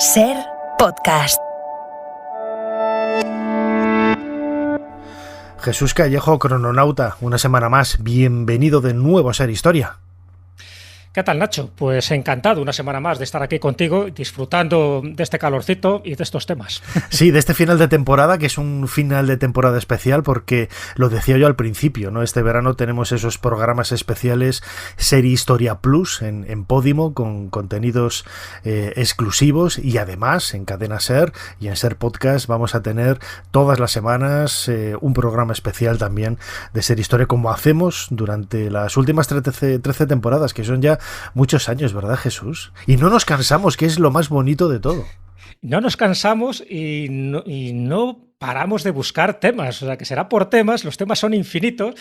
Ser podcast. Jesús Callejo, crononauta, una semana más. Bienvenido de nuevo a Ser Historia. ¿Qué tal, Nacho? Pues encantado una semana más de estar aquí contigo, disfrutando de este calorcito y de estos temas. Sí, de este final de temporada, que es un final de temporada especial porque, lo decía yo al principio, ¿no? Este verano tenemos esos programas especiales Ser Historia Plus en Podimo, con contenidos exclusivos, y además en Cadena Ser y en Ser Podcast vamos a tener todas las semanas un programa especial también de Ser Historia, como hacemos durante las últimas 13 temporadas, que son ya muchos años, ¿verdad, Jesús? Y no nos cansamos, que es lo más bonito de todo. No nos cansamos y no paramos de buscar temas, o sea que será por temas, los temas son infinitos.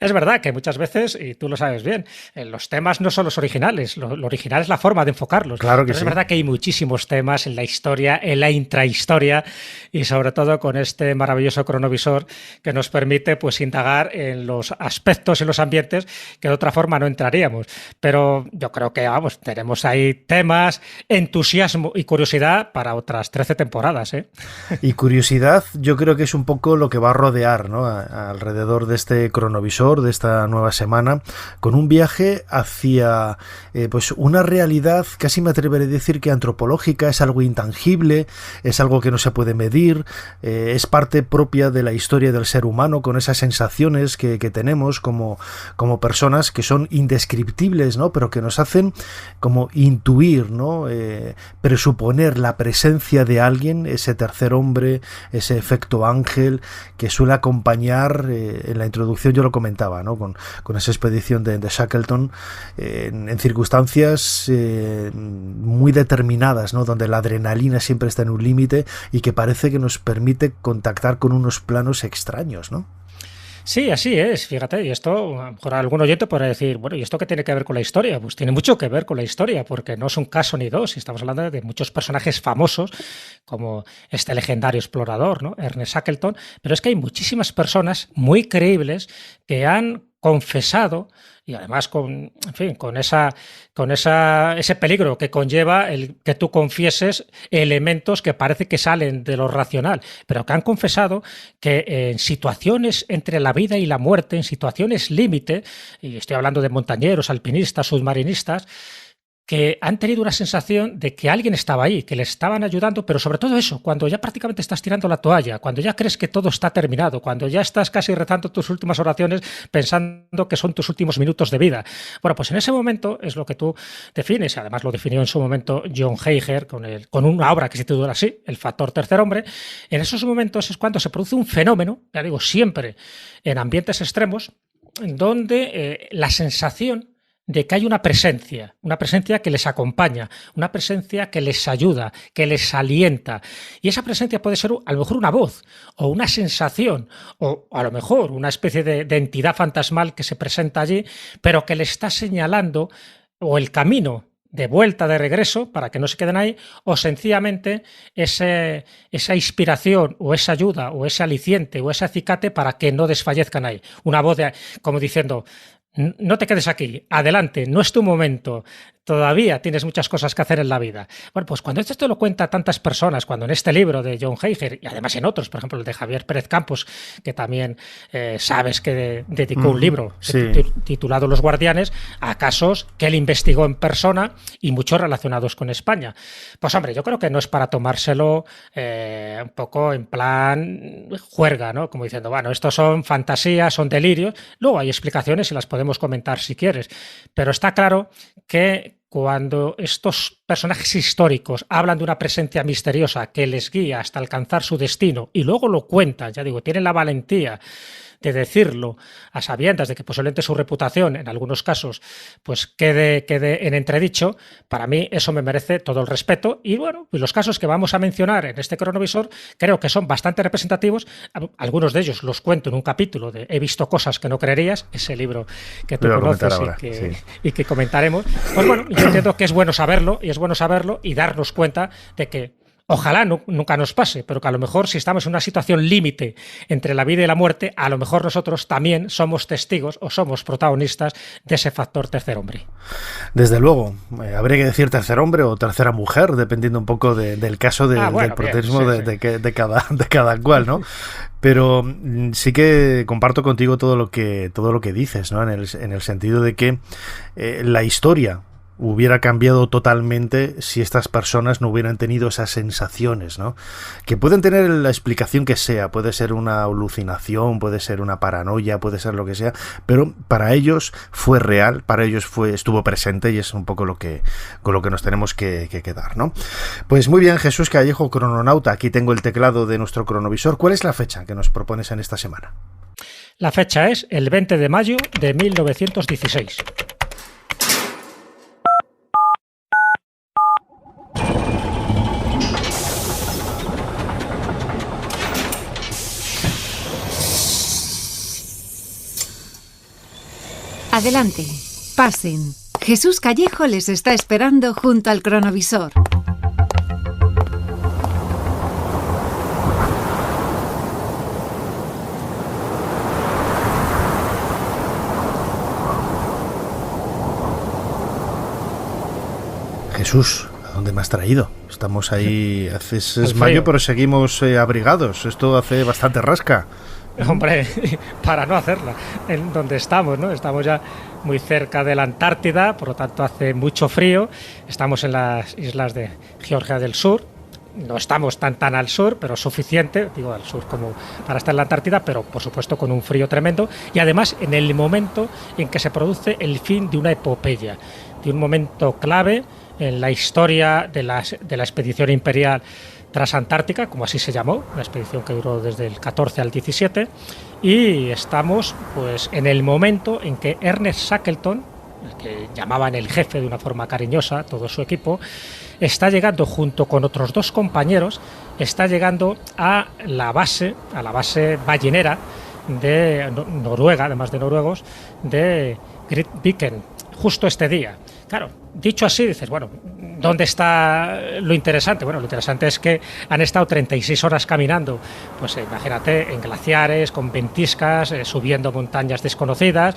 Es verdad que muchas veces, y tú lo sabes bien, los temas no son los originales, lo original es la forma de enfocarlos. Claro que Pero sí. Es verdad que hay muchísimos temas en la historia, en la intrahistoria, y sobre todo con este maravilloso cronovisor que nos permite pues indagar en los aspectos y los ambientes que de otra forma no entraríamos. Pero yo creo que tenemos ahí temas, entusiasmo y curiosidad para otras 13 temporadas, ¿eh? Y curiosidad, yo creo que es un poco lo que va a rodear, ¿no? Alrededor de este cronovisor, de esta nueva semana, con un viaje hacia pues una realidad, casi me atreveré a decir que antropológica, es algo intangible, es algo que no se puede medir, es parte propia de la historia del ser humano, con esas sensaciones que tenemos como personas que son indescriptibles, ¿no? Pero que nos hacen como intuir, ¿no? Presuponer la presencia de alguien, ese tercer hombre, ese efecto ángel que suele acompañar, en la introducción yo lo comentaba, ¿no? Con esa expedición de Shackleton, en circunstancias muy determinadas, ¿no? Donde la adrenalina siempre está en un límite y que parece que nos permite contactar con unos planos extraños, ¿no? Sí, así es, fíjate, y esto, a lo mejor algún oyente podrá decir, bueno, ¿y esto qué tiene que ver con la historia? Pues tiene mucho que ver con la historia, porque no es un caso ni dos, y estamos hablando de muchos personajes famosos, como este legendario explorador, ¿no? Ernest Shackleton, pero es que hay muchísimas personas muy creíbles que han confesado, y además con ese peligro que conlleva el que tú confieses elementos que parece que salen de lo racional, pero que han confesado que en situaciones entre la vida y la muerte, en situaciones límite, y estoy hablando de montañeros, alpinistas, submarinistas, que han tenido una sensación de que alguien estaba ahí, que les estaban ayudando, pero sobre todo eso, cuando ya prácticamente estás tirando la toalla, cuando ya crees que todo está terminado, cuando ya estás casi rezando tus últimas oraciones pensando que son tus últimos minutos de vida. Bueno, pues en ese momento es lo que tú defines, y además lo definió en su momento John Heiger con una obra que se titula así, El factor tercer hombre. En esos momentos es cuando se produce un fenómeno, ya digo, siempre en ambientes extremos, donde la sensación de que hay una presencia que les acompaña, una presencia que les ayuda, que les alienta. Y esa presencia puede ser a lo mejor una voz, o una sensación, o a lo mejor una especie de entidad fantasmal que se presenta allí, pero que le está señalando o el camino de vuelta, de regreso, para que no se queden ahí, o sencillamente esa inspiración, o esa ayuda, o ese aliciente, o ese acicate para que no desfallezcan ahí. Una voz como diciendo: no te quedes aquí, adelante, no es tu momento, todavía tienes muchas cosas que hacer en la vida. Bueno, pues cuando esto te lo cuenta tantas personas, cuando en este libro de John Heiger, y además en otros, por ejemplo el de Javier Pérez Campos, que también sabes que dedicó un libro titulado Los Guardianes, a casos que él investigó en persona y muchos relacionados con España. Pues hombre, yo creo que no es para tomárselo un poco en plan juerga, ¿no? Como diciendo, bueno, estos son fantasías, son delirios. Luego hay explicaciones y las podemos comentar si quieres, pero está claro que cuando estos personajes históricos hablan de una presencia misteriosa que les guía hasta alcanzar su destino y luego lo cuentan, ya digo, tienen la valentía de decirlo a sabiendas de que posiblemente su reputación en algunos casos pues quede en entredicho, para mí eso me merece todo el respeto. Y bueno, pues los casos que vamos a mencionar en este cronovisor creo que son bastante representativos. Algunos de ellos los cuento en un capítulo de He visto cosas que no creerías, ese libro que tú conoces y que comentaremos. Pues bueno, yo entiendo que es bueno saberlo y darnos cuenta de que Ojalá nunca nos pase, pero que a lo mejor si estamos en una situación límite entre la vida y la muerte, a lo mejor nosotros también somos testigos o somos protagonistas de ese factor tercer hombre. Desde luego, habría que decir tercer hombre o tercera mujer, dependiendo un poco del caso del protagonismo sí. de cada cual, ¿no? Pero sí que comparto contigo todo lo que dices, ¿no? En el sentido de que la historia hubiera cambiado totalmente si estas personas no hubieran tenido esas sensaciones, ¿no? Que pueden tener la explicación que sea, puede ser una alucinación, puede ser una paranoia, puede ser lo que sea, pero para ellos fue real, para ellos estuvo presente, y es un poco con lo que nos tenemos que quedar, ¿no? Pues muy bien, Jesús Callejo, crononauta, aquí tengo el teclado de nuestro cronovisor. ¿Cuál es la fecha que nos propones en esta semana? La fecha es el 20 de mayo de 1916. Adelante, pasen. Jesús Callejo les está esperando junto al cronovisor. Jesús, ¿a dónde me has traído? Estamos ahí, es mayo, pero seguimos abrigados. Esto hace bastante rasca. Hombre, para no hacerla, en donde estamos, ¿no? Estamos ya muy cerca de la Antártida, por lo tanto hace mucho frío. Estamos en las islas de Georgia del Sur. No estamos tan al sur, pero suficiente, digo al sur como para estar en la Antártida, pero por supuesto con un frío tremendo. Y además en el momento en que se produce el fin de una epopeya, de un momento clave en la historia de la expedición imperial transantártica, como así se llamó, una expedición que duró desde el 14 al 17, y estamos pues en el momento en que Ernest Shackleton, el que llamaban el jefe de una forma cariñosa, todo su equipo, está llegando junto con otros dos compañeros, está llegando a la base ballenera de Noruega, además de noruegos, de Grytviken, justo este día. Claro, dicho así, dices, bueno, ¿dónde está lo interesante? Bueno, lo interesante es que han estado 36 horas caminando, pues imagínate, en glaciares, con ventiscas, subiendo montañas desconocidas.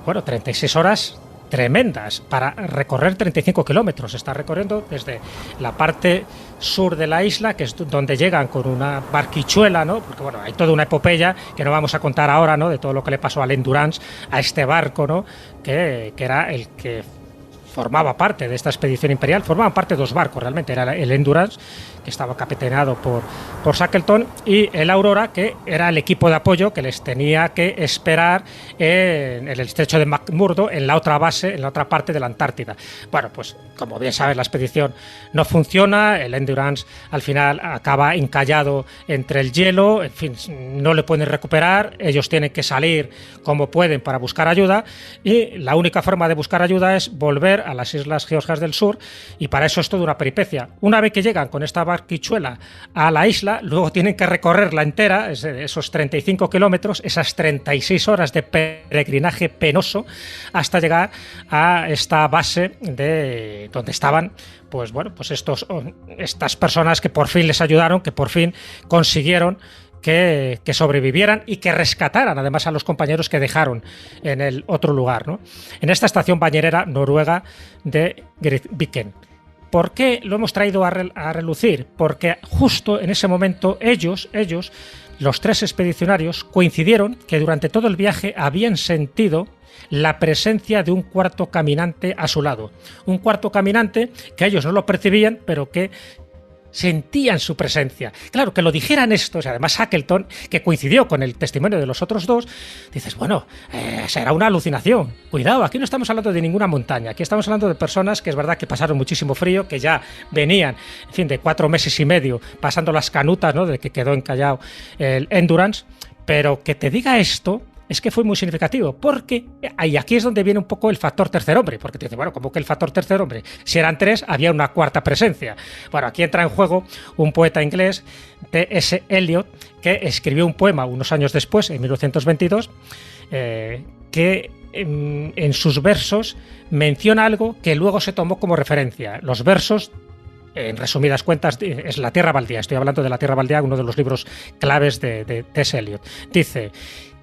Bueno, 36 horas tremendas para recorrer 35 kilómetros. Está recorriendo desde la parte sur de la isla, que es donde llegan con una barquichuela, ¿no? Porque bueno, hay toda una epopeya que no vamos a contar ahora, ¿no? De todo lo que le pasó al Endurance, a este barco, ¿no? Que era el que formaba parte de esta expedición imperial. Formaban parte dos barcos realmente, era el Endurance, que estaba capitaneado por Shackleton, y el Aurora, que era el equipo de apoyo que les tenía que esperar en el estrecho de McMurdo, en la otra base, en la otra parte de la Antártida. Bueno, pues como bien sabes, la expedición no funciona, el Endurance al final acaba encallado entre el hielo, en fin, no le pueden recuperar, ellos tienen que salir como pueden para buscar ayuda, y la única forma de buscar ayuda es volver a las Islas Georgias del Sur, y para eso es toda una peripecia. Una vez que llegan con esta barquichuela a la isla, luego tienen que recorrerla entera, esos 35 kilómetros, esas 36 horas de peregrinaje penoso, hasta llegar a esta base de donde estaban, pues bueno, pues estas personas que por fin les ayudaron, que por fin consiguieron que sobrevivieran y que rescataran además a los compañeros que dejaron en el otro lugar, ¿no? En esta estación bañerera noruega de Grytviken. ¿Por qué lo hemos traído a relucir? Porque justo en ese momento ellos, los tres expedicionarios, coincidieron que durante todo el viaje habían sentido la presencia de un cuarto caminante a su lado. Un cuarto caminante que ellos no lo percibían, pero que sentían su presencia. Claro, que lo dijeran estos, y además Shackleton, que coincidió con el testimonio de los otros dos, dices, bueno, será una alucinación. Cuidado, aquí no estamos hablando de ninguna montaña, aquí estamos hablando de personas que es verdad que pasaron muchísimo frío, que ya venían, en fin, de 4 meses y medio pasando las canutas, ¿no?, de que quedó encallado el Endurance, pero que te diga esto es que fue muy significativo, porque y aquí es donde viene un poco el factor tercer hombre, porque te dice, bueno, ¿cómo que el factor tercer hombre? Si eran 3, había una cuarta presencia. Bueno, aquí entra en juego un poeta inglés, T.S. Eliot, que escribió un poema unos años después, en 1922, que en sus versos menciona algo que luego se tomó como referencia. Los versos en resumidas cuentas, es La Tierra Baldía. Estoy hablando de La Tierra Baldía, uno de los libros claves de T.S. Eliot. Dice: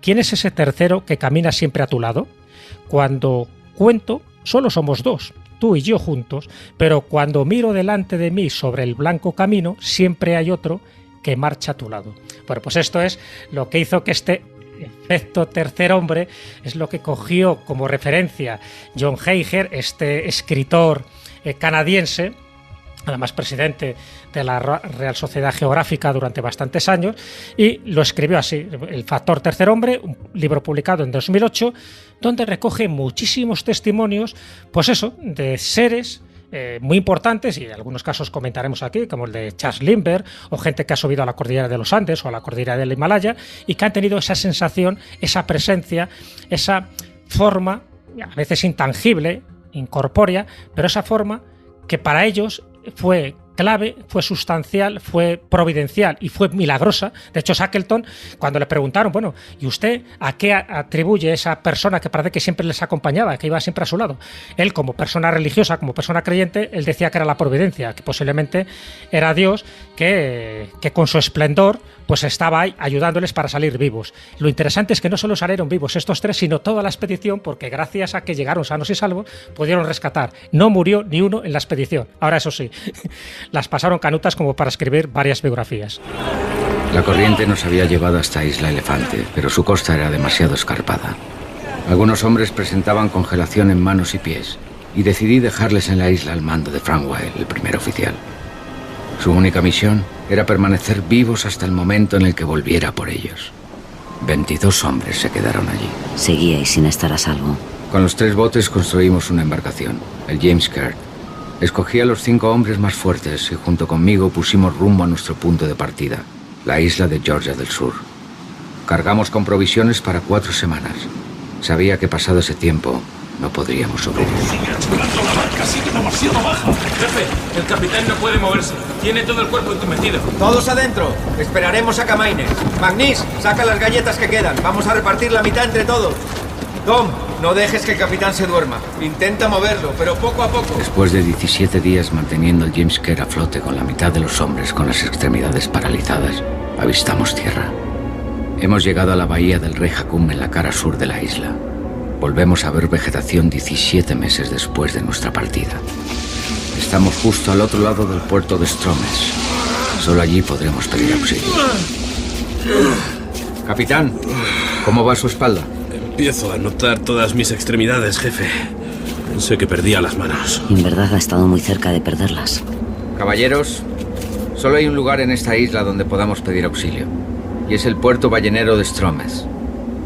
¿quién es ese tercero que camina siempre a tu lado? Cuando cuento, solo somos dos, tú y yo juntos, pero cuando miro delante de mí sobre el blanco camino, siempre hay otro que marcha a tu lado. Bueno, pues esto es lo que hizo que este efecto tercer hombre es lo que cogió como referencia John Heiger, este escritor canadiense, además presidente de la Real Sociedad Geográfica durante bastantes años, y lo escribió así: El factor tercer hombre, un libro publicado en 2008, donde recoge muchísimos testimonios, pues eso, de seres muy importantes, y en algunos casos comentaremos aquí, como el de Charles Lindbergh, o gente que ha subido a la cordillera de los Andes o a la cordillera del Himalaya, y que han tenido esa sensación, esa presencia, esa forma, a veces intangible, incorpórea, pero esa forma que para ellos fue clave, fue sustancial, fue providencial y fue milagrosa. De hecho, Shackleton, cuando le preguntaron, bueno, ¿y usted a qué atribuye esa persona que parece que siempre les acompañaba, que iba siempre a su lado? Él, como persona religiosa, como persona creyente, él decía que era la providencia, que posiblemente era Dios que con su esplendor pues estaba ahí ayudándoles para salir vivos. Lo interesante es que no solo salieron vivos estos tres, sino toda la expedición, porque gracias a que llegaron sanos y salvos, pudieron rescatar. No murió ni uno en la expedición. Ahora, eso sí, las pasaron canutas como para escribir varias biografías. La corriente nos había llevado hasta Isla Elefante, pero su costa era demasiado escarpada. Algunos hombres presentaban congelación en manos y pies, y decidí dejarles en la isla al mando de Frank Wilde, el primer oficial. Su única misión era permanecer vivos hasta el momento en el que volviera por ellos. 22 hombres se quedaron allí. Seguíais sin estar a salvo. Con los 3 botes construimos una embarcación, el James Caird. Escogí a los 5 hombres más fuertes y junto conmigo pusimos rumbo a nuestro punto de partida, la isla de Georgia del Sur. Cargamos con provisiones para 4 semanas. Sabía que pasado ese tiempo no podríamos sobrevivir. La barca sigue demasiado baja. Jefe, el capitán no puede moverse. Tiene todo el cuerpo entumecido. Todos adentro. Esperaremos a Camaines. Magnis, saca las galletas que quedan. Vamos a repartir la mitad entre todos. Tom, no dejes que el capitán se duerma. Intenta moverlo, pero poco a poco. Después de 17 días manteniendo el James Caird a flote con la mitad de los hombres con las extremidades paralizadas, avistamos tierra. Hemos llegado a la bahía del Rey Jacum en la cara sur de la isla. Volvemos a ver vegetación 17 meses después de nuestra partida. Estamos justo al otro lado del puerto de Stromes. Solo allí podremos pedir auxilio. Capitán, ¿cómo va su espalda? Empiezo a notar todas mis extremidades, jefe. Pensé que perdía las manos. En verdad ha estado muy cerca de perderlas. Caballeros, solo hay un lugar en esta isla donde podamos pedir auxilio. Y es el puerto ballenero de Stromes.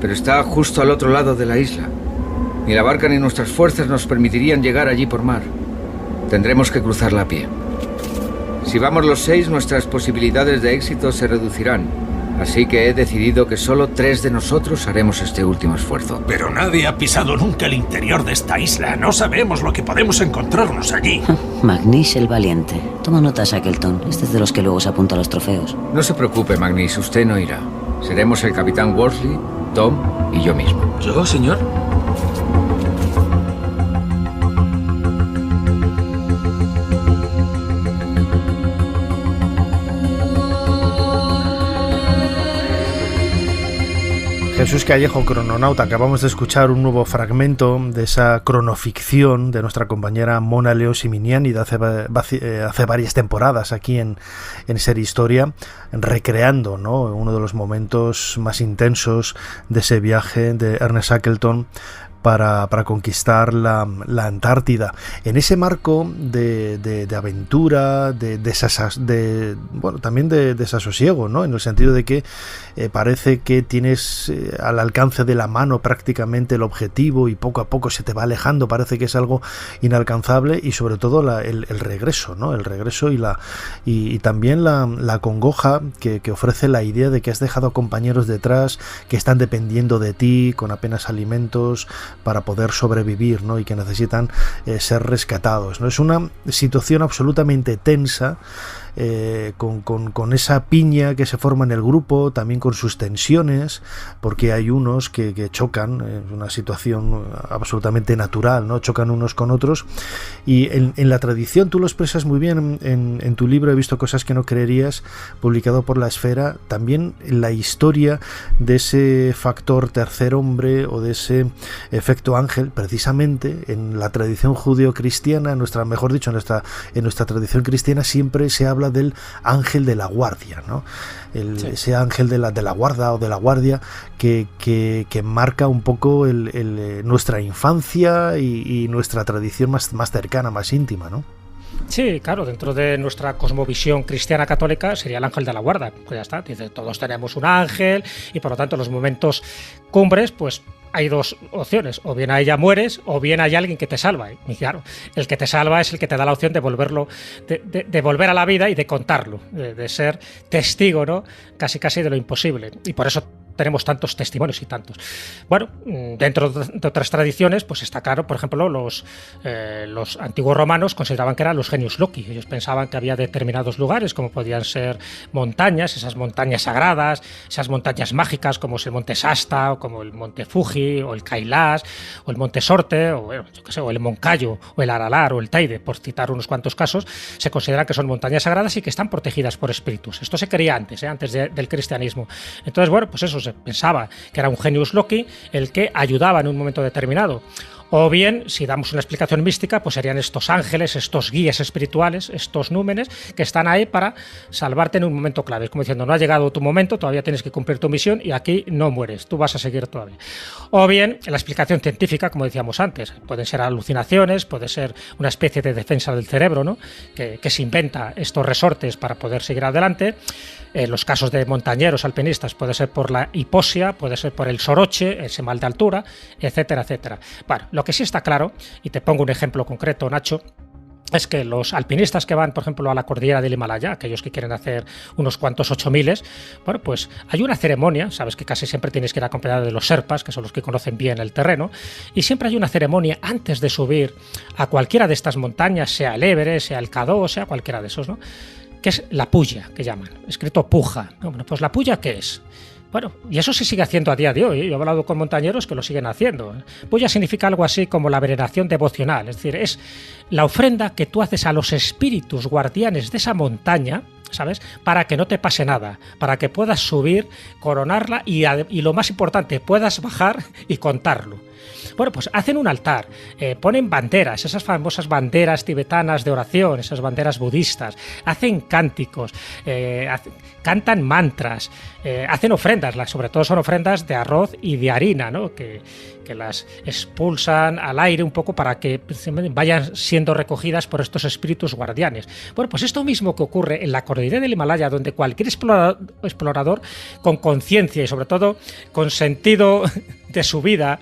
Pero está justo al otro lado de la isla. Ni la barca ni nuestras fuerzas nos permitirían llegar allí por mar. Tendremos que cruzarla a pie. Si vamos los 6, nuestras posibilidades de éxito se reducirán. Así que he decidido que solo 3 de nosotros haremos este último esfuerzo. Pero nadie ha pisado nunca el interior de esta isla. No sabemos lo que podemos encontrarnos allí. Magnis el valiente. Toma nota, Shackleton. Este es de los que luego se apunta a los trofeos. No se preocupe, Magnis. Usted no irá. Seremos el capitán Worsley, Tom y yo mismo. ¿Yo, señor? Jesús Callejo, crononauta. Acabamos de escuchar un nuevo fragmento de esa cronoficción de nuestra compañera Mona Leo Siminiani de hace varias temporadas aquí en Ser Historia, recreando, ¿no?, uno de los momentos más intensos de ese viaje de Ernest Shackleton para conquistar la Antártida. En ese marco de aventura, bueno, también de desasosiego, ¿no?, en el sentido de que parece que tienes al alcance de la mano prácticamente el objetivo y poco a poco se te va alejando, parece que es algo inalcanzable, y sobre todo el regreso, ¿no?, el regreso y también la congoja que ofrece la idea de que has dejado compañeros detrás que están dependiendo de ti con apenas alimentos para poder sobrevivir, ¿no?, y que necesitan ser rescatados, ¿no? Es una situación absolutamente tensa con esa piña que se forma en el grupo, también con sus tensiones, porque hay unos que chocan, es una situación absolutamente natural, ¿no? Chocan unos con otros, y en la tradición, tú lo expresas muy bien en tu libro, he visto cosas que no creerías, publicado por La Esfera, también la historia de ese factor tercer hombre o de ese efecto ángel, precisamente en la tradición judeo-cristiana, mejor dicho, en nuestra tradición cristiana siempre se habla del ángel de la guardia, ¿no? Ese ángel de la guarda o de la guardia que marca un poco nuestra infancia y nuestra tradición más cercana, más íntima, ¿no? Sí, claro, dentro de nuestra cosmovisión cristiana católica sería el ángel de la guarda. Pues ya está, dice, todos tenemos un ángel y por lo tanto en los momentos cumbres, pues hay dos opciones, o bien a ella mueres o bien hay alguien que te salva. Y claro, el que te salva es el que te da la opción de volver a la vida y de contarlo, de ser testigo, ¿no? Casi de lo imposible. Y por eso tenemos tantos testimonios y tantos. Bueno, dentro de otras tradiciones, pues está claro, por ejemplo, los antiguos romanos consideraban que eran los genius loci. Ellos pensaban que había determinados lugares, como podían ser montañas, esas montañas sagradas, esas montañas mágicas, como es el monte Shasta, o como el monte Fuji, o el Kailash, o el monte Sorte, o bueno, yo qué sé, o el Moncayo, o el Aralar, o el Teide, por citar unos cuantos casos, se consideran que son montañas sagradas y que están protegidas por espíritus. Esto se creía antes del cristianismo. Entonces, bueno, pues eso se pensaba que era un genius loci el que ayudaba en un momento determinado. O bien, si damos una explicación mística, pues serían estos ángeles, estos guías espirituales, estos númenes que están ahí para salvarte en un momento clave. Es como diciendo, no ha llegado tu momento, todavía tienes que cumplir tu misión y aquí no mueres, tú vas a seguir todavía. O bien, la explicación científica, como decíamos antes, pueden ser alucinaciones, puede ser una especie de defensa del cerebro, ¿no? que se inventa estos resortes para poder seguir adelante. En los casos de montañeros, alpinistas, puede ser por la hipoxia, puede ser por el soroche, ese mal de altura, etcétera, etcétera. Bueno, lo que sí está claro, y te pongo un ejemplo concreto, Nacho, es que los alpinistas que van, por ejemplo, a la cordillera del Himalaya, aquellos que quieren hacer unos cuantos 8000, bueno, pues hay una ceremonia, sabes que casi siempre tienes que ir acompañado de los sherpas, que son los que conocen bien el terreno, y siempre hay una ceremonia antes de subir a cualquiera de estas montañas, sea el Everest, sea el K2, sea cualquiera de esos, ¿no? Que es la puya, que llaman, escrito puja. Bueno, pues la puya, ¿qué es? Bueno, y eso se sigue haciendo a día de hoy. Yo he hablado con montañeros que lo siguen haciendo. Puya significa algo así como la veneración devocional, es decir, es la ofrenda que tú haces a los espíritus guardianes de esa montaña, ¿sabes? Para que no te pase nada, para que puedas subir, coronarla y lo más importante, puedas bajar y contarlo. Bueno, pues hacen un altar, ponen banderas, esas famosas banderas tibetanas de oración, esas banderas budistas, hacen cánticos, cantan mantras, hacen ofrendas, sobre todo son ofrendas de arroz y de harina, ¿no? que las expulsan al aire un poco para que vayan siendo recogidas por estos espíritus guardianes. Bueno, pues esto mismo que ocurre en la cordillera del Himalaya, donde cualquier explorador con conciencia y sobre todo con sentido de su vida,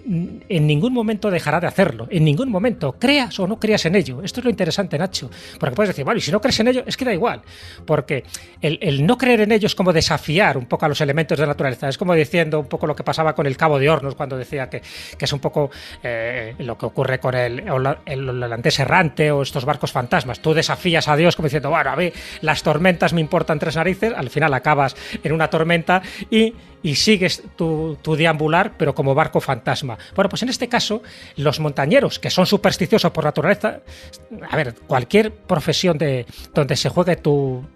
en ningún momento dejará de hacerlo, en ningún momento, creas o no creas en ello. Esto es lo interesante, Nacho, porque puedes decir, bueno, y si no crees en ello, es que da igual, porque el no creer en ello es como desafiar un poco a los elementos de la naturaleza, es como diciendo un poco lo que pasaba con el Cabo de Hornos cuando decía que es un poco lo que ocurre con el holandés errante o estos barcos fantasmas. Tú desafías a Dios como diciendo, bueno, a ver, las tormentas me importan tres narices, al final acabas en una tormenta y sigues tu deambular, pero como barco fantasma. Bueno, pues en este caso, los montañeros, que son supersticiosos por naturaleza, a ver, cualquier profesión donde se juegue tu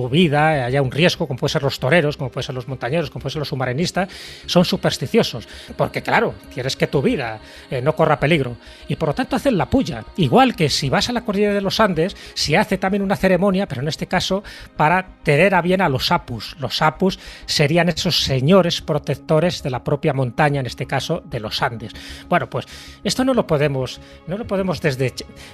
vida, haya un riesgo, como pueden ser los toreros, como pueden ser los montañeros, como pueden ser los submarinistas, son supersticiosos, porque claro, quieres que tu vida no corra peligro, y por lo tanto hacen la puya. Igual que si vas a la cordillera de los Andes, se hace también una ceremonia, pero en este caso para tener a bien a los apus. Los apus serían esos señores protectores de la propia montaña, en este caso de los Andes. Bueno, pues esto no lo podemos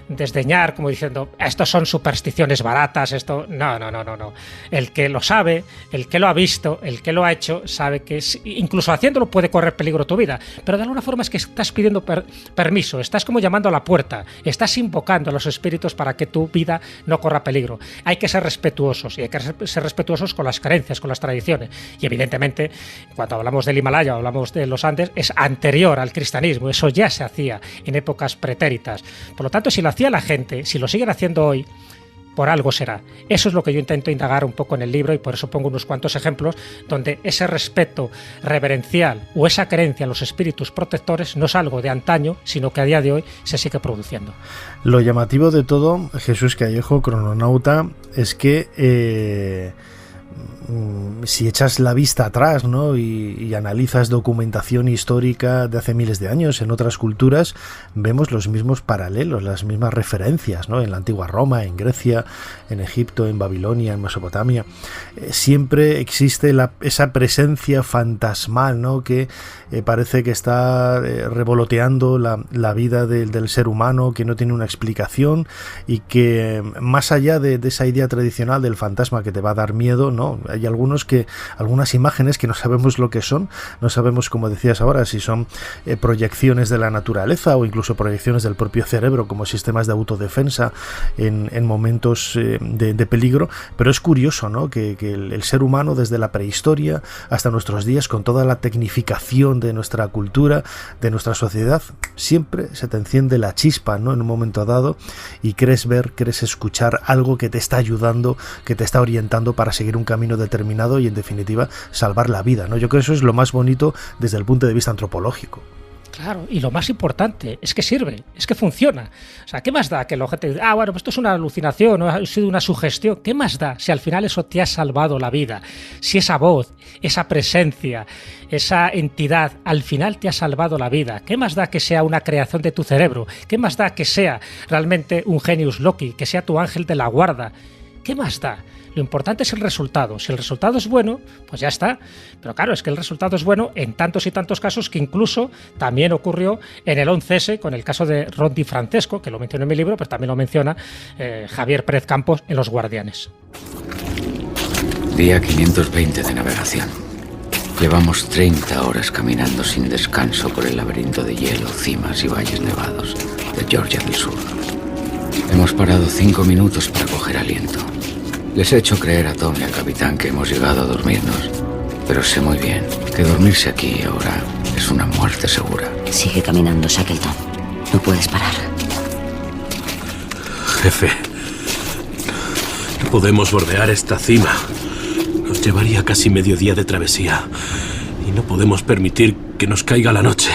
desdeñar como diciendo, estos son supersticiones baratas, esto no. El que lo sabe, el que lo ha visto, el que lo ha hecho, sabe que incluso haciéndolo puede correr peligro tu vida, pero de alguna forma es que estás pidiendo permiso, estás como llamando a la puerta, estás invocando a los espíritus para que tu vida no corra peligro. Hay que ser respetuosos, y hay que ser respetuosos con las creencias, con las tradiciones, y evidentemente cuando hablamos del Himalaya o hablamos de los Andes es anterior al cristianismo, eso ya se hacía en épocas pretéritas. Por lo tanto, si lo hacía la gente, si lo siguen haciendo hoy, por algo será. Eso es lo que yo intento indagar un poco en el libro, y por eso pongo unos cuantos ejemplos donde ese respeto reverencial o esa creencia en los espíritus protectores no es algo de antaño, sino que a día de hoy se sigue produciendo. Lo llamativo de todo, Jesús Callejo, crononauta, es que si echas la vista atrás, ¿no? y analizas documentación histórica de hace miles de años en otras culturas, vemos los mismos paralelos, las mismas referencias, ¿no? En la antigua Roma, en Grecia, en Egipto, en Babilonia, en Mesopotamia. Siempre existe esa presencia fantasmal, ¿no? Que parece que está revoloteando la vida del ser humano, que no tiene una explicación, y que más allá de esa idea tradicional del fantasma que te va a dar miedo, ¿no? Hay algunas imágenes que no sabemos lo que son, no sabemos, como decías ahora, si son proyecciones de la naturaleza o incluso proyecciones del propio cerebro como sistemas de autodefensa en momentos de peligro, pero es curioso, ¿no? que el ser humano, desde la prehistoria hasta nuestros días, con toda la tecnificación de nuestra cultura, de nuestra sociedad, siempre se te enciende la chispa, ¿no? En un momento dado, y crees escuchar algo que te está ayudando, que te está orientando para seguir un camino determinado y, en definitiva, salvar la vida, ¿no? Yo creo que eso es lo más bonito desde el punto de vista antropológico. Claro, y lo más importante es que sirve, es que funciona. O sea, ¿qué más da que el objeto diga, bueno, pues esto es una alucinación, o ha sido una sugestión? ¿Qué más da si al final eso te ha salvado la vida? Si esa voz, esa presencia, esa entidad al final te ha salvado la vida. ¿Qué más da que sea una creación de tu cerebro? ¿Qué más da que sea realmente un genius loci, que sea tu ángel de la guarda? ¿Qué más da? Lo importante es el resultado. Si el resultado es bueno, pues ya está. Pero claro, es que el resultado es bueno en tantos y tantos casos, que incluso también ocurrió en el 11S con el caso de Ron Di Francesco, que lo menciono en mi libro, pues también lo menciona Javier Pérez Campos en Los Guardianes. Día 520 de navegación. Llevamos 30 horas caminando sin descanso por el laberinto de hielo, cimas y valles nevados de Georgia del Sur. Hemos parado 5 minutos para coger aliento. Les he hecho creer a Tom y al capitán que hemos llegado a dormirnos, pero sé muy bien que dormirse aquí ahora es una muerte segura. Sigue caminando, Shackleton. No puedes parar. Jefe, no podemos bordear esta cima. Nos llevaría casi medio día de travesía y no podemos permitir que nos caiga la noche.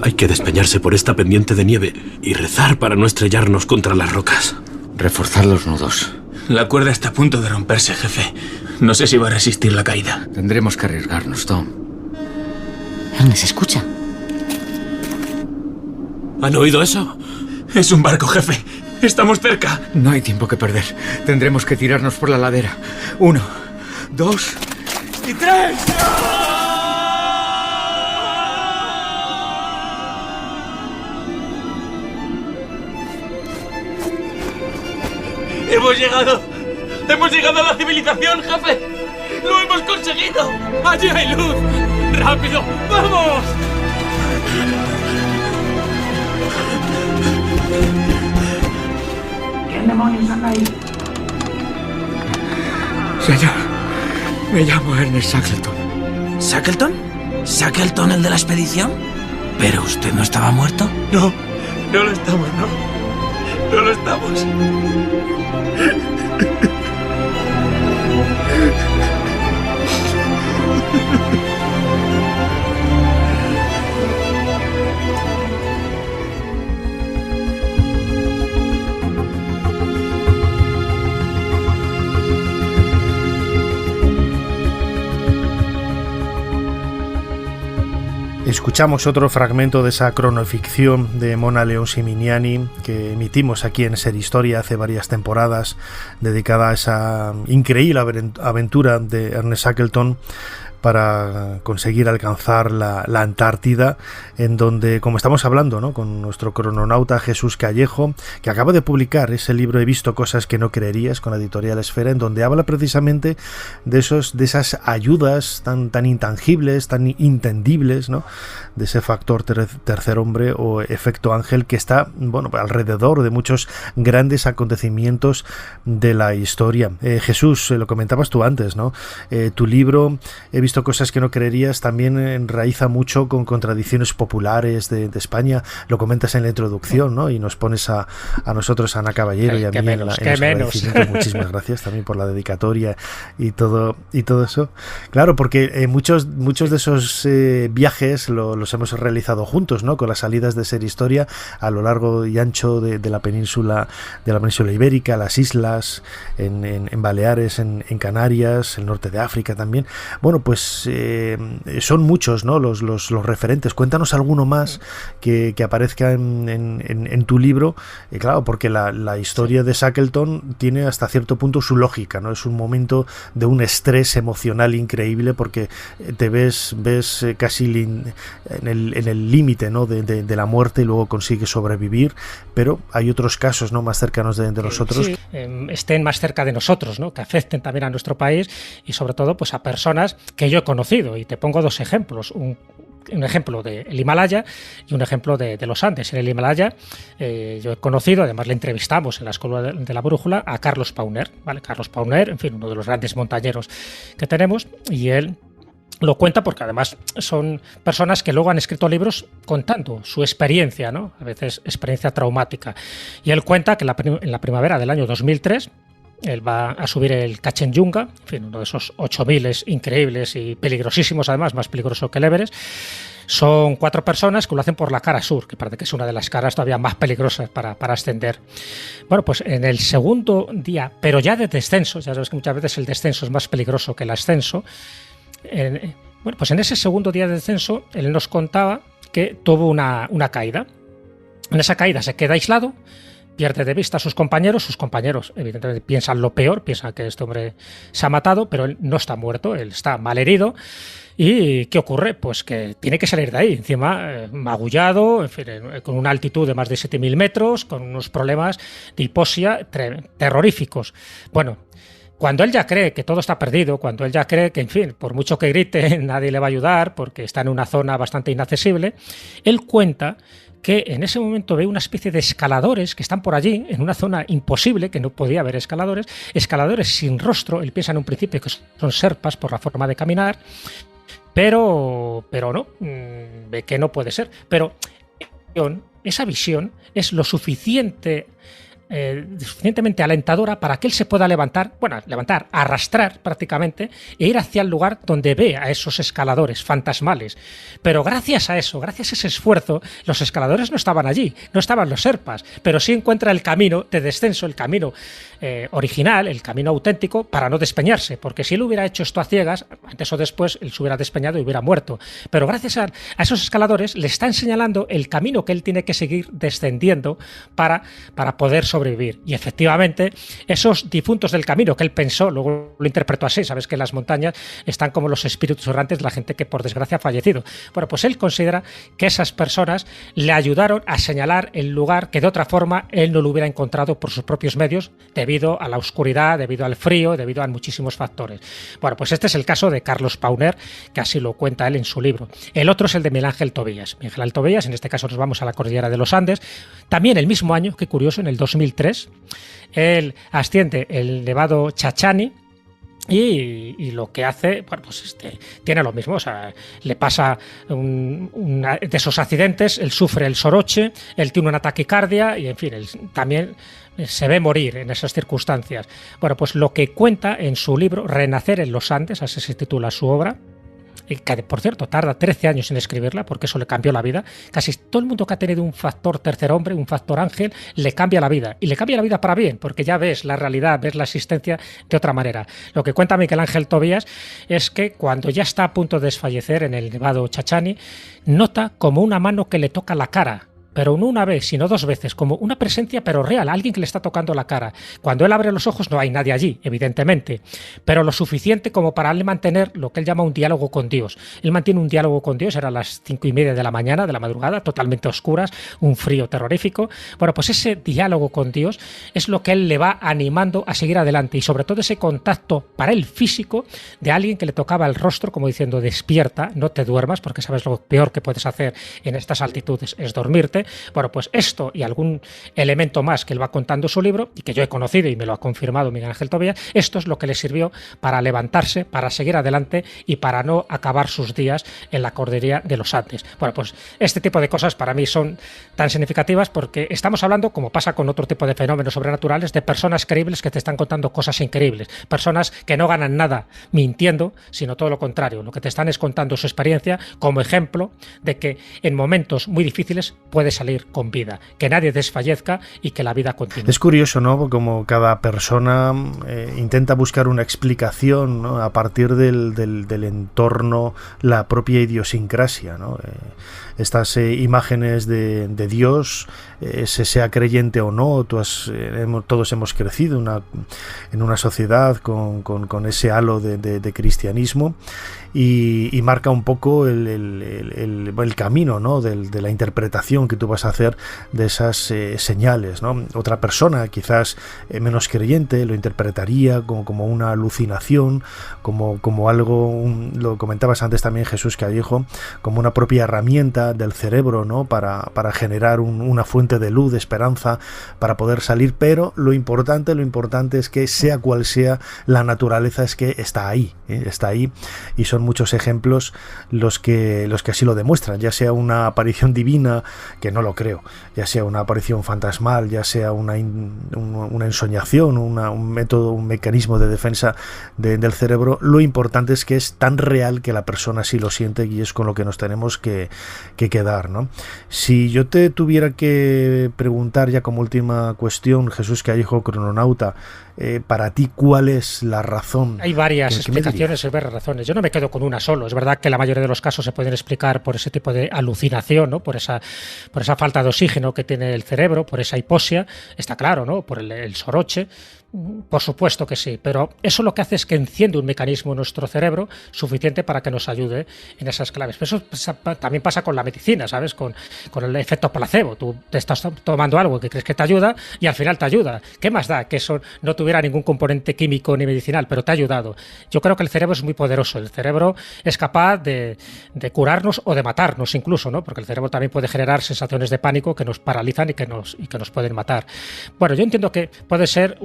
Hay que despeñarse por esta pendiente de nieve y rezar para no estrellarnos contra las rocas. Reforzar los nudos. La cuerda está a punto de romperse, jefe. No sé si va a resistir la caída. Tendremos que arriesgarnos, Tom. Ernest, escucha. ¿Han oído eso? Es un barco, jefe. Estamos cerca. No hay tiempo que perder. Tendremos que tirarnos por la ladera. 1, 2 y 3. ¡Hemos llegado! ¡Hemos llegado a la civilización, jefe! ¡Lo hemos conseguido! ¡Allí hay luz! ¡Rápido! ¡Vamos! ¿Quién demonios anda ahí? Señor, me llamo Ernest Shackleton. ¿Shackleton? ¿Shackleton, el de la expedición? ¿Pero usted no estaba muerto? No, no lo estamos, no. No lo estamos. Escuchamos otro fragmento de esa cronoficción de Mona León Siminiani que emitimos aquí en Ser Historia hace varias temporadas, dedicada a esa increíble aventura de Ernest Shackleton para conseguir alcanzar la Antártida, en donde, como estamos hablando, ¿no?, con nuestro crononauta Jesús Callejo, que acaba de publicar ese libro He visto cosas que no creerías, con la editorial Esfera, en donde habla precisamente de esas ayudas tan intangibles, tan intendibles, ¿no?, de ese factor tercer hombre o efecto ángel que está, bueno, alrededor de muchos grandes acontecimientos de la historia. Jesús, lo comentabas tú antes, ¿no? Tu libro He visto visto cosas que no creerías, también enraiza mucho con tradiciones populares de España. Lo comentas en la introducción, ¿no? Y nos pones a nosotros, a Ana Caballero y a mí en los agradecimientos. Muchísimas gracias también por la dedicatoria y todo eso. Claro, porque muchos de esos viajes los hemos realizado juntos, ¿no? Con las salidas de Ser Historia a lo largo y ancho de la península ibérica, las islas, en Baleares, en Canarias, el norte de África también. Bueno, pues son muchos, ¿no? Los referentes. Cuéntanos alguno más que aparezca en tu libro. Claro, porque la historia de Shackleton tiene hasta cierto punto su lógica, ¿no? Es un momento de un estrés emocional increíble porque te ves casi en el límite, ¿no? de la muerte, y luego consigues sobrevivir, pero hay otros casos, ¿no? Más cercanos de nosotros. Sí, estén más cerca de nosotros, ¿no? Que afecten también a nuestro país y sobre todo pues a personas que yo he conocido, y te pongo dos ejemplos. Un ejemplo del Himalaya y un ejemplo de los Andes. En el Himalaya yo he conocido, además le entrevistamos en la Escuela de la Brújula, a Carlos Pauner, ¿vale? Carlos Pauner, en fin, uno de los grandes montañeros que tenemos, y él lo cuenta porque además son personas que luego han escrito libros contando su experiencia, ¿no? A veces experiencia traumática. Y él cuenta que en la primavera del año 2003 él va a subir el Kanchenjunga, en fin, uno de esos 8000 increíbles y peligrosísimos, además, más peligroso que el Everest. Son 4 personas que lo hacen por la cara sur, que parece que es una de las caras todavía más peligrosas para ascender. Bueno, pues en el segundo día, pero ya de descenso, ya sabes que muchas veces el descenso es más peligroso que el ascenso. Bueno, pues en ese segundo día de descenso, él nos contaba que tuvo una caída. En esa caída se queda aislado, pierde de vista a sus compañeros evidentemente piensan lo peor, piensan que este hombre se ha matado, pero él no está muerto, él está malherido. ¿Y qué ocurre? Pues que tiene que salir de ahí, encima magullado, en fin, con una altitud de más de 7.000 metros, con unos problemas de hipoxia terroríficos. Bueno, cuando él ya cree que todo está perdido, cuando él ya cree que, en fin, por mucho que grite, nadie le va a ayudar porque está en una zona bastante inaccesible, él cuenta que en ese momento ve una especie de escaladores que están por allí, en una zona imposible, que no podía haber escaladores sin rostro. Él piensa en un principio que son serpas por la forma de caminar, pero no, ve que no puede ser. Pero esa visión es lo suficientemente alentadora para que él se pueda levantar, arrastrar prácticamente, e ir hacia el lugar donde ve a esos escaladores fantasmales. Pero gracias a ese esfuerzo, los escaladores no estaban allí, no estaban los serpas, pero sí encuentra el camino de descenso, el camino original, el camino auténtico, para no despeñarse, porque si él hubiera hecho esto a ciegas, antes o después él se hubiera despeñado y hubiera muerto. Pero gracias a esos escaladores le están señalando el camino que él tiene que seguir descendiendo para poder sobrevivir. Y efectivamente, esos difuntos del camino que él pensó, luego lo interpretó así, sabes que en las montañas están como los espíritus errantes de la gente que por desgracia ha fallecido. Bueno, pues él considera que esas personas le ayudaron a señalar el lugar que de otra forma él no lo hubiera encontrado por sus propios medios, debido a la oscuridad, debido al frío, debido a muchísimos factores. Bueno, pues este es el caso de Carlos Pauner, que así lo cuenta él en su libro. El otro es el de Miguel Ángel Tobías. Miguel Ángel Tobías, en este caso nos vamos a la cordillera de los Andes, también el mismo año, qué curioso, en el 2003, él asciende el Nevado Chachani. Y lo que hace, bueno, pues tiene lo mismo, o sea, le pasa de esos accidentes, él sufre el soroche, él tiene una taquicardia y, en fin, él también se ve morir en esas circunstancias. Bueno, pues lo que cuenta en su libro Renacer en los Andes, así se titula su obra, que por cierto tarda 13 años en escribirla porque eso le cambió la vida. Casi todo el mundo que ha tenido un factor tercer hombre, un factor ángel, le cambia la vida, y le cambia la vida para bien, porque ya ves la realidad, ves la existencia de otra manera. Lo que cuenta Miguel Ángel Tobías es que cuando ya está a punto de desfallecer en el Nevado Chachani, nota como una mano que le toca la cara, pero no una vez, sino 2 veces, como una presencia pero real, alguien que le está tocando la cara. Cuando él abre los ojos no hay nadie allí, evidentemente, pero lo suficiente como para él mantener lo que él llama un diálogo con Dios. Él mantiene un diálogo con Dios, eran las 5:30 de la mañana, de la madrugada, totalmente oscuras, un frío terrorífico. Bueno, pues ese diálogo con Dios es lo que él le va animando a seguir adelante, y sobre todo ese contacto para él físico de alguien que le tocaba el rostro como diciendo: despierta, no te duermas, porque sabes lo peor que puedes hacer en estas altitudes es dormirte. trance. Bueno, pues esto y algún elemento más que él va contando en su libro, y que yo he conocido y me lo ha confirmado Miguel Ángel Tobías, esto es lo que le sirvió para levantarse, para seguir adelante y para no acabar sus días en la cordillera de los Andes. Bueno, pues este tipo de cosas para mí son tan significativas porque estamos hablando, como pasa con otro tipo de fenómenos sobrenaturales, de personas creíbles que te están contando cosas increíbles, personas que no ganan nada mintiendo, sino todo lo contrario, lo que te están es contando su experiencia como ejemplo de que en momentos muy difíciles puede salir con vida, que nadie desfallezca y que la vida continúe. Es curioso, ¿no? Como cada persona intenta buscar una explicación, ¿no? A partir del entorno, la propia idiosincrasia, ¿no? Estas imágenes de Dios, se sea creyente o no, todos hemos crecido en una sociedad con ese halo de cristianismo, y marca un poco el camino, ¿no? de la interpretación que tú vas a hacer de esas señales, ¿no? Otra persona, quizás menos creyente, lo interpretaría como una alucinación, como algo, lo comentabas antes también, Jesús Callejo, como una propia herramienta del cerebro, ¿no? para generar una fuente de luz, de esperanza, para poder salir. Pero lo importante es que, sea cual sea la naturaleza, es que está ahí, y son muchos ejemplos los que así lo demuestran, ya sea una aparición divina, que no lo creo, ya sea una aparición fantasmal, ya sea una ensoñación, un mecanismo de defensa del cerebro. Lo importante es que es tan real que la persona sí lo siente, y es con lo que nos tenemos que quedar, ¿no? Si yo te tuviera que preguntar ya como última cuestión, Jesús Callejo, crononauta, para ti, ¿cuál es la razón? Hay varias explicaciones y varias razones. Yo no me quedo con una solo. Es verdad que la mayoría de los casos se pueden explicar por ese tipo de alucinación, ¿no? Por esa falta de oxígeno que tiene el cerebro, por esa hipoxia, está claro, ¿no? Por el soroche. Por supuesto que sí, pero eso lo que hace es que enciende un mecanismo en nuestro cerebro suficiente para que nos ayude en esas claves. Pero eso también pasa con la medicina, ¿sabes? Con el efecto placebo. Tú te estás tomando algo que crees que te ayuda y al final te ayuda. ¿Qué más da que eso no tuviera ningún componente químico ni medicinal, pero te ha ayudado? Yo creo que el cerebro es muy poderoso. El cerebro es capaz de curarnos o de matarnos incluso, ¿no? Porque el cerebro también puede generar sensaciones de pánico que nos paralizan y que nos pueden matar. Bueno, yo entiendo que puede ser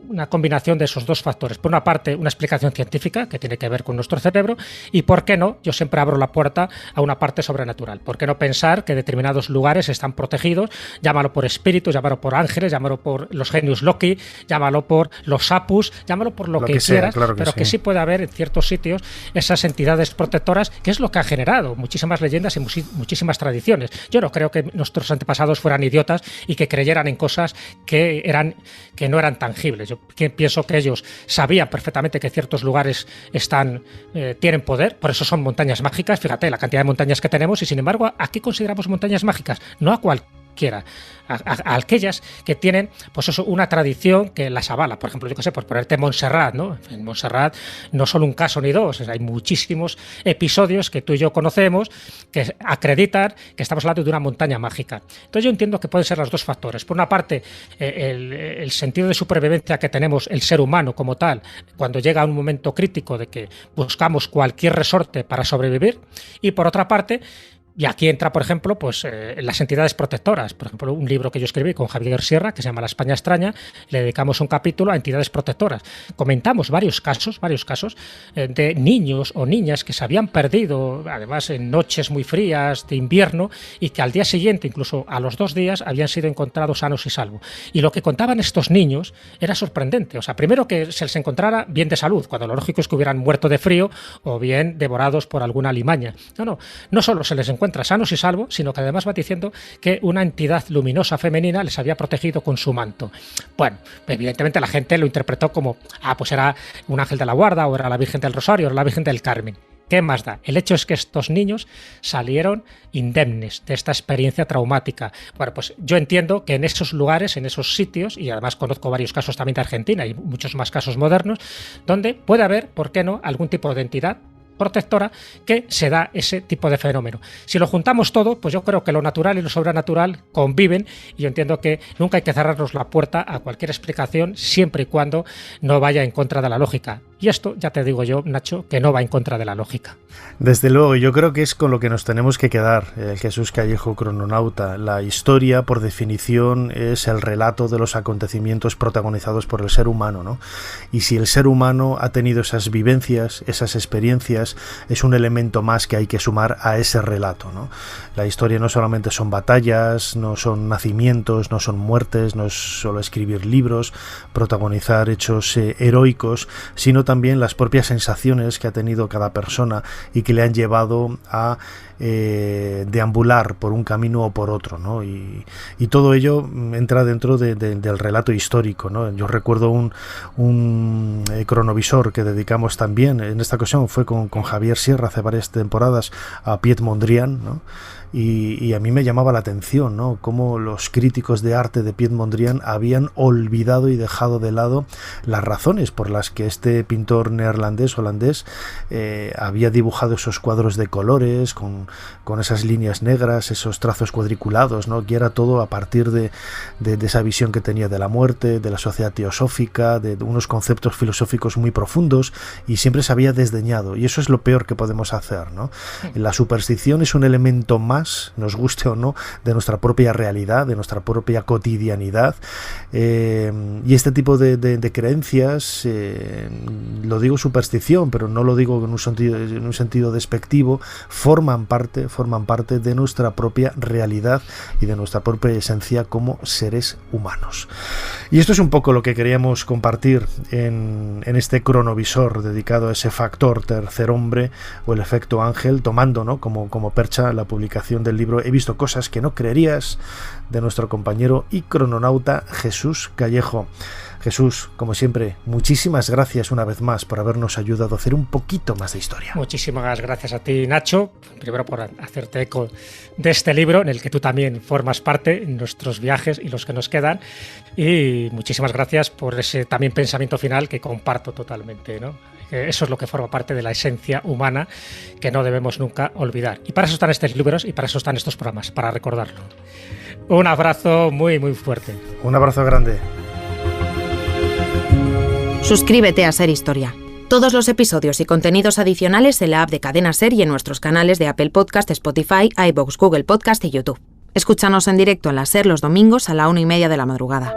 una combinación de esos dos factores. Por una parte, una explicación científica que tiene que ver con nuestro cerebro, y ¿por qué no? Yo siempre abro la puerta a una parte sobrenatural. ¿Por qué no pensar que determinados lugares están protegidos? Llámalo por espíritus, llámalo por ángeles, llámalo por los genius loci, llámalo por los sapus, llámalo por lo que quieras, claro pero que sí puede haber en ciertos sitios esas entidades protectoras, que es lo que ha generado muchísimas leyendas y muchísimas tradiciones. Yo no creo que nuestros antepasados fueran idiotas y que creyeran en cosas que no eran tangibles. Yo pienso que ellos sabían perfectamente que ciertos lugares tienen poder, por eso son montañas mágicas. Fíjate la cantidad de montañas que tenemos, y sin embargo, ¿a qué consideramos montañas mágicas? No a cualquiera, a aquellas que tienen pues eso, una tradición que las avala. Por ejemplo, yo qué sé, por ponerte Montserrat, ¿no? En Montserrat no solo un caso ni dos, hay muchísimos episodios que tú y yo conocemos que acreditan que estamos hablando de una montaña mágica. Entonces yo entiendo que pueden ser los dos factores. Por una parte, el sentido de supervivencia que tenemos el ser humano como tal, cuando llega a un momento crítico de que buscamos cualquier resorte para sobrevivir, y por otra parte, y aquí entra, por ejemplo, pues las entidades protectoras. Por ejemplo, un libro que yo escribí con Javier Sierra, que se llama La España extraña, le dedicamos un capítulo a entidades protectoras. Comentamos varios casos de niños o niñas que se habían perdido, además en noches muy frías de invierno, y que al día siguiente, incluso a los 2 días, habían sido encontrados sanos y salvos. Y lo que contaban estos niños era sorprendente. O sea, primero que se les encontrara bien de salud, cuando lo lógico es que hubieran muerto de frío o bien devorados por alguna alimaña. No solo se les encuentra sanos y salvos, sino que además va diciendo que una entidad luminosa femenina les había protegido con su manto. Bueno, evidentemente la gente lo interpretó como, pues era un ángel de la guarda, o era la Virgen del Rosario, o era la Virgen del Carmen. ¿Qué más da? El hecho es que estos niños salieron indemnes de esta experiencia traumática. Bueno, pues yo entiendo que en esos lugares, en esos sitios, y además conozco varios casos también de Argentina y muchos más casos modernos, donde puede haber, ¿por qué no?, algún tipo de entidad protectora que se da ese tipo de fenómeno. Si lo juntamos todo, pues yo creo que lo natural y lo sobrenatural conviven, y yo entiendo que nunca hay que cerrarnos la puerta a cualquier explicación siempre y cuando no vaya en contra de la lógica. Y esto, ya te digo yo, Nacho, que no va en contra de la lógica. Desde luego, yo creo que es con lo que nos tenemos que quedar, Jesús Callejo, crononauta. La historia, por definición, es el relato de los acontecimientos protagonizados por el ser humano, ¿no? Y si el ser humano ha tenido esas vivencias, esas experiencias, es un elemento más que hay que sumar a ese relato, ¿no? La historia no solamente son batallas, no son nacimientos, no son muertes, no es solo escribir libros, protagonizar hechos heroicos, sino también las propias sensaciones que ha tenido cada persona y que le han llevado a deambular por un camino o por otro, ¿no? Y todo ello entra dentro del relato histórico, ¿no? Yo recuerdo un cronovisor que dedicamos también, en esta ocasión fue con Javier Sierra hace varias temporadas, a Piet Mondrian, ¿no? Y a mí me llamaba la atención, ¿no? Cómo los críticos de arte de Piet Mondrian habían olvidado y dejado de lado las razones por las que este pintor holandés, había dibujado esos cuadros de colores, con esas líneas negras, esos trazos cuadriculados, ¿no? Que era todo a partir de esa visión que tenía de la muerte, de la sociedad teosófica, de unos conceptos filosóficos muy profundos, y siempre se había desdeñado. Y eso es lo peor que podemos hacer, ¿no? La superstición es un elemento más, nos guste o no, de nuestra propia realidad, de nuestra propia cotidianidad, y este tipo de creencias, lo digo superstición, pero no lo digo en un sentido despectivo, forman parte de nuestra propia realidad y de nuestra propia esencia como seres humanos. Y esto es un poco lo que queríamos compartir en este cronovisor dedicado a ese factor tercer hombre o el efecto ángel, tomando, ¿no?, como percha la publicación del libro He visto cosas que no creerías, de nuestro compañero y crononauta Jesús Callejo. Jesús, como siempre, muchísimas gracias una vez más por habernos ayudado a hacer un poquito más de historia. Muchísimas gracias a ti, Nacho, primero por hacerte eco de este libro en el que tú también formas parte en nuestros viajes y los que nos quedan, y muchísimas gracias por ese también pensamiento final que comparto totalmente, ¿no? Eso es lo que forma parte de la esencia humana que no debemos nunca olvidar. Y para eso están estos libros y para eso están estos programas, para recordarlo. Un abrazo muy, muy fuerte. Un abrazo grande. Suscríbete a Ser Historia. Todos los episodios y contenidos adicionales en la app de Cadena Ser y en nuestros canales de Apple Podcast, Spotify, iVoox, Google Podcast y YouTube. Escúchanos en directo en la Ser los domingos a la 1:30 de la madrugada.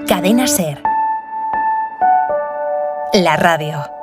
Cadena Ser. La radio.